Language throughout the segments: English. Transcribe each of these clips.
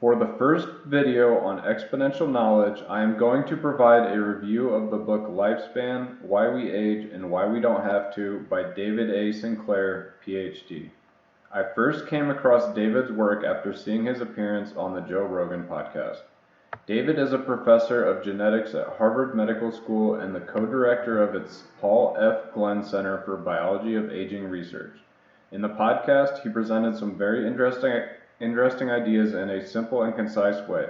For the first video on exponential knowledge, I am going to provide a review of the book Lifespan, Why We Age and Why We Don't Have to by David A. Sinclair, PhD. I first came across David's work after seeing his appearance on the Joe Rogan podcast. David is a professor of genetics at Harvard Medical School and the co-director of its Paul F. Glenn Center for Biology of Aging Research. In the podcast, he presented some very interesting ideas in a simple and concise way.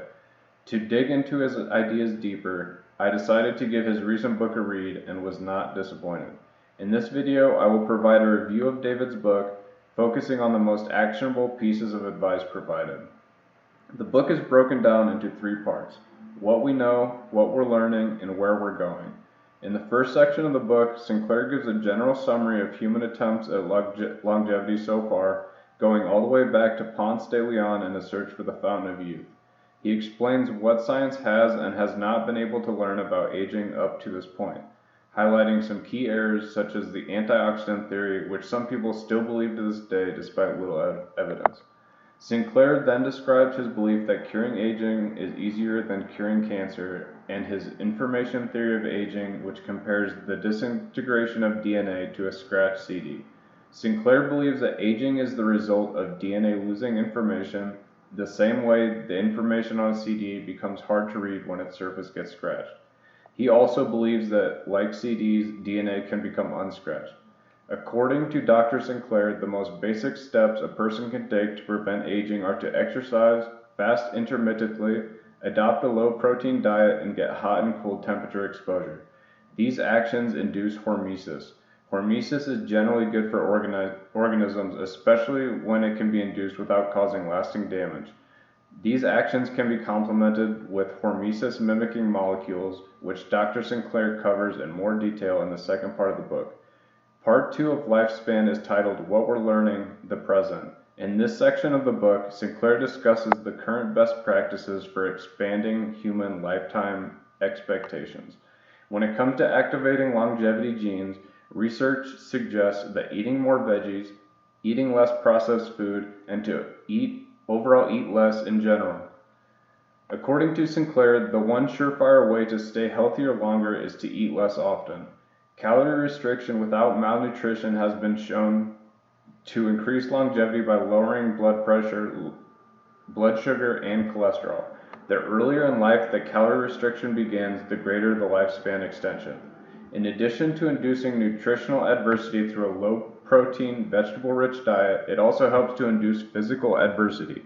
To dig into his ideas deeper, I decided to give his recent book a read and was not disappointed. In this video, I will provide a review of David's book, focusing on the most actionable pieces of advice provided. The book is broken down into 3 parts: what we know, what we're learning, and where we're going. In the first section of the book, Sinclair gives a general summary of human attempts at longevity so far, going all the way back to Ponce de Leon and the search for the fountain of youth. He explains what science has and has not been able to learn about aging up to this point, highlighting some key errors such as the antioxidant theory, which some people still believe to this day despite little evidence. Sinclair then describes his belief that curing aging is easier than curing cancer, and his information theory of aging, which compares the disintegration of DNA to a scratch CD. Sinclair believes that aging is the result of DNA losing information, the same way the information on a CD becomes hard to read when its surface gets scratched. He also believes that, like CDs, DNA can become unscratched. According to Dr. Sinclair, the most basic steps a person can take to prevent aging are to exercise, fast intermittently, adopt a low-protein diet, and get hot and cold temperature exposure. These actions induce hormesis. Hormesis is generally good for organisms, especially when it can be induced without causing lasting damage. These actions can be complemented with hormesis-mimicking molecules, which Dr. Sinclair covers in more detail in the second part of the book. Part 2 of Lifespan is titled What We're Learning, the Present. In this section of the book, Sinclair discusses the current best practices for expanding human lifetime expectations. When it comes to activating longevity genes, research suggests that eating more veggies, eating less processed food, and to overall eat less in general. According to Sinclair, the one surefire way to stay healthier longer is to eat less often. Calorie restriction without malnutrition has been shown to increase longevity by lowering blood pressure, blood sugar, and cholesterol. The earlier in life that calorie restriction begins, the greater the lifespan extension. In addition to inducing nutritional adversity through a low-protein, vegetable-rich diet, it also helps to induce physical adversity.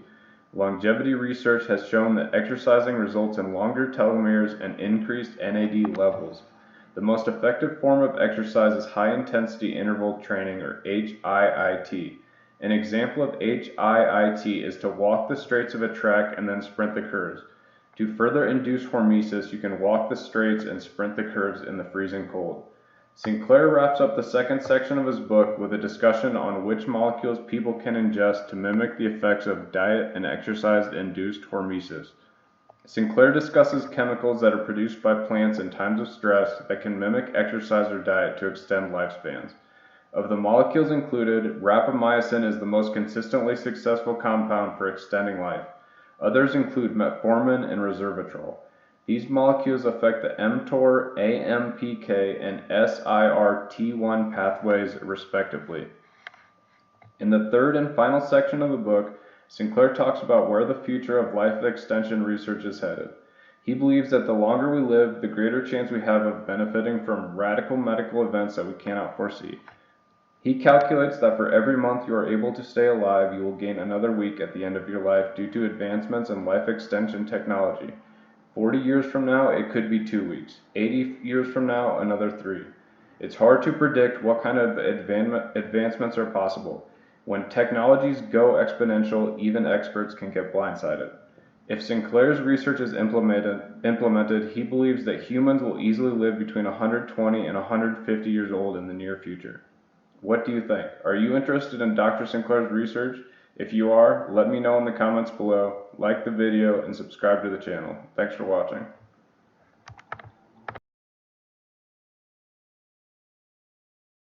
Longevity research has shown that exercising results in longer telomeres and increased NAD levels. The most effective form of exercise is high-intensity interval training, or HIIT. An example of HIIT is to walk the straights of a track and then sprint the curves. To further induce hormesis, you can walk the straights and sprint the curves in the freezing cold. Sinclair wraps up the second section of his book with a discussion on which molecules people can ingest to mimic the effects of diet and exercise-induced hormesis. Sinclair discusses chemicals that are produced by plants in times of stress that can mimic exercise or diet to extend lifespans. Of the molecules included, rapamycin is the most consistently successful compound for extending life. Others include metformin and resveratrol. These molecules affect the mTOR, AMPK, and SIRT1 pathways respectively. In the third and final section of the book, Sinclair talks about where the future of life extension research is headed. He believes that the longer we live, the greater chance we have of benefiting from radical medical events that we cannot foresee. He calculates that for every month you are able to stay alive, you will gain another week at the end of your life due to advancements in life extension technology. 40 years from now, it could be 2 weeks. 80 years from now, another 3. It's hard to predict what kind of advancements are possible. When technologies go exponential, even experts can get blindsided. If Sinclair's research is implemented, he believes that humans will easily live between 120 and 150 years old in the near future. What do you think? Are you interested in Dr. Sinclair's research? If you are, let me know in the comments below, like the video, and subscribe to the channel. Thanks for watching.